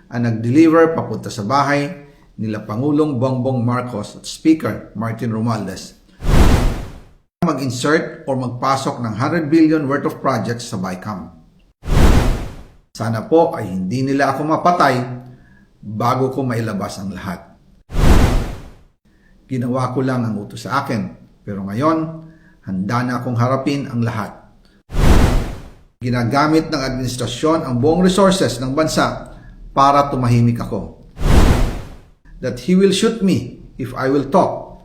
ang nag-deliver papunta sa bahay nila Pangulong Bongbong Marcos at Speaker Martin Romualdez mag-insert o magpasok ng 100 billion worth of projects sa BICAM. Sana po ay hindi nila ako mapatay bago ko mailabas ang lahat. Ginawa ko lang ang utos sa akin, pero ngayon, handa na akong harapin ang lahat. Ginagamit ng administrasyon ang buong resources ng bansa para tumahimik ako. That he will shoot me if I will talk.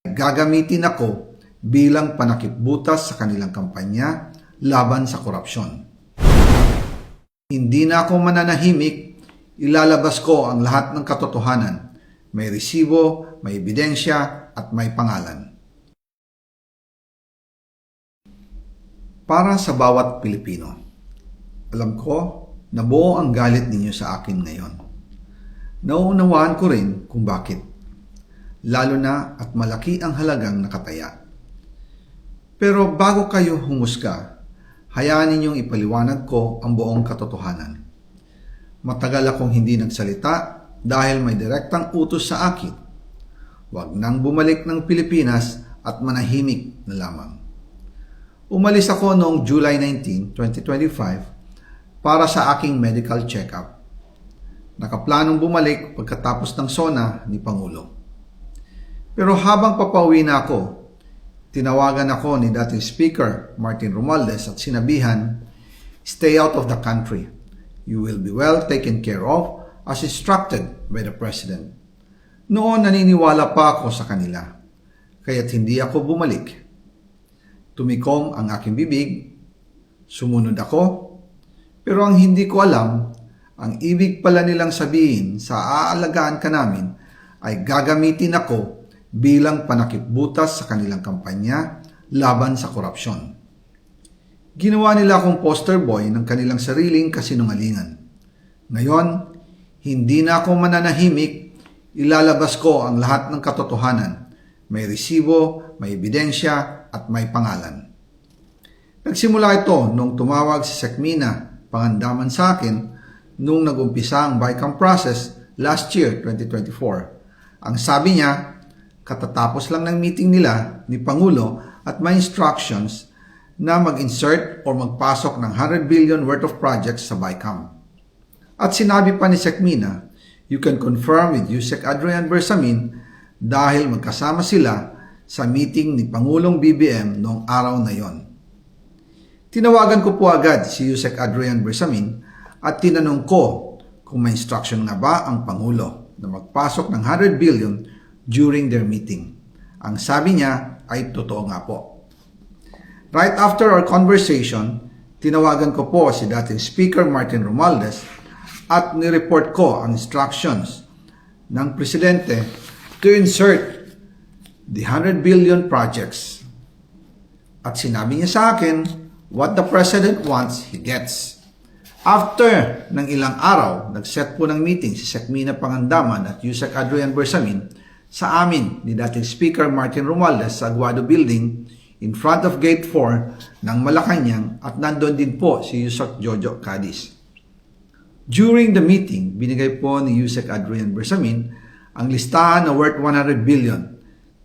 Gagamitin ako bilang panakipbutas sa kanilang kampanya laban sa korupsyon. Hindi na ako mananahimik, ilalabas ko ang lahat ng katotohanan. May resibo, may ebidensya, at may pangalan. Para sa bawat Pilipino, alam ko na buo ang galit ninyo sa akin ngayon. Nauunawaan ko rin kung bakit. Lalo na at malaki ang halagang nakataya. Pero bago kayo humusga, hayaan ninyong ipaliwanag ko ang buong katotohanan. Matagal akong hindi nagsalita dahil may direktang utos sa akin. Huwag nang bumalik ng Pilipinas at manahimik na lamang. Umalis ako noong July 19, 2025 para sa aking medical check-up. Nakaplanong bumalik pagkatapos ng SONA ni Pangulo. Pero habang papauwi na ako, tinawagan ako ni dating Speaker Martin Romualdez at sinabihan, "Stay out of the country. You will be well taken care of as instructed by the President." Noon naniniwala pa ako sa kanila, kaya't hindi ako bumalik. Tumikom ang aking bibig, sumunod ako, pero ang hindi ko alam, ang ibig pala nilang sabihin sa aalagaan ka namin ay gagamitin ako bilang panakipbutas sa kanilang kampanya laban sa korupsyon. Ginawa nila akong poster boy ng kanilang sariling kasinungalingan. Ngayon, hindi na ako mananahimik, ilalabas ko ang lahat ng katotohanan. May resibo, may ebidensya, at may pangalan. Nagsimula ito nung tumawag si Sekmina Pangandaman sa akin nung nag-umpisa ang BICAM process last year, 2024. Ang sabi niya, katatapos lang ng meeting nila ni Pangulo at may instructions na mag-insert o magpasok ng 100 billion worth of projects sa BICAM. At sinabi pa ni Sekmina, you can confirm with Yusek Adrian Bersamin dahil magkasama sila sa meeting ni Pangulong BBM noong araw na yon. Tinawagan ko po agad si Yusek Adrian Bersamin at tinanong ko kung may instruction nga ba ang Pangulo na magpasok ng 100 billion during their meeting. Ang sabi niya ay totoo nga po. Right after our conversation, tinawagan ko po si dating Speaker Martin Romualdez at nireport ko ang instructions ng Presidente to insert the 100 billion projects. At sinabi niya sa akin, what the President wants, he gets. After ng ilang araw, nag-set po ng meeting si Sekmina Pangandaman at Yusek Adrian Bersamin sa amin ni dating Speaker Martin Romualdez sa Aguado Building in front of Gate 4 ng Malacanang at nandun din po si Yusek Jojo Cadiz. During the meeting, binigay po ni Yusek Adrian Bersamin ang listahan na worth 100 billion.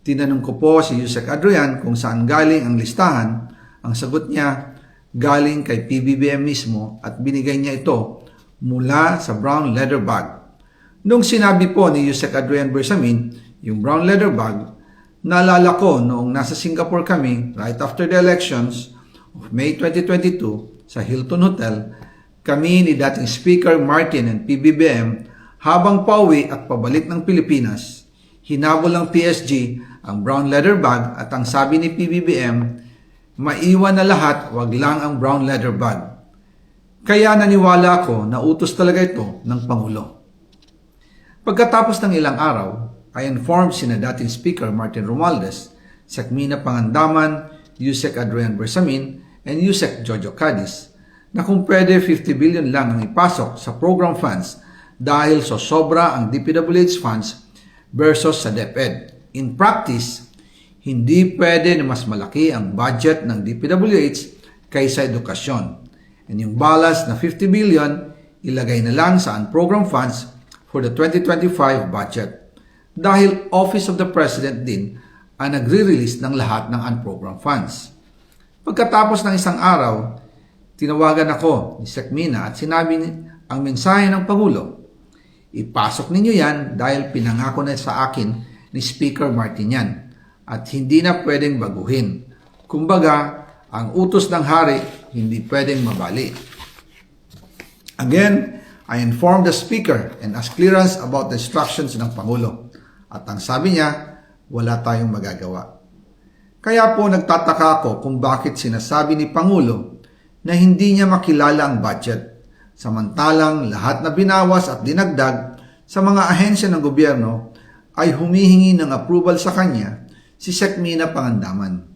Tinanong ko po si Yusek Adrian kung saan galing ang listahan. Ang sagot niya, galing kay PBBM mismo at binigay niya ito mula sa brown leather bag. Nung sinabi po ni Yusek Adrian Bersamin, yung brown leather bag, naalala ko noong nasa Singapore kami right after the elections of May 2022 sa Hilton Hotel, kami ni dating Speaker Martin and PBBM habang pauwi at pabalik ng Pilipinas, hinabol ng PSG ang brown leather bag at ang sabi ni PBBM, maiwan na lahat, wag lang ang brown leather bag. Kaya naniwala ako na utos talaga ito ng Pangulo. Pagkatapos ng ilang araw, I informed sina dating Speaker Martin Romualdez, Sekmina Pangandaman, Yusek Adrian Bersamin, and Yusek Jojo Cadiz na kung pwede 50 billion lang ang ipasok sa program funds dahil so sobra ang DPWH funds versus sa DepEd. In practice, hindi pwede na mas malaki ang budget ng DPWH kaysa edukasyon. And yung balance na 50 billion, ilagay na lang sa unprogrammed funds for the 2025 budget dahil Office of the President din ang nagre-release ng lahat ng unprogrammed funds. Pagkatapos ng isang araw, tinawagan ako ni Sec Mina at sinabi ang mensahe ng Pangulo. Ipasok ninyo yan dahil pinangako na sa akin ni Speaker Martin yan at hindi na pwedeng baguhin. Kumbaga, ang utos ng hari hindi pwedeng mabali. Again, I informed the Speaker and asked clearance about the instructions ng Pangulo. At ang sabi niya, wala tayong magagawa. Kaya po nagtataka ako kung bakit sinasabi ni Pangulo na hindi niya makilala ang budget, samantalang lahat na binawas at dinagdag sa mga ahensya ng gobyerno ay humihingi ng approval sa kanya si Sec Mina Pangandaman.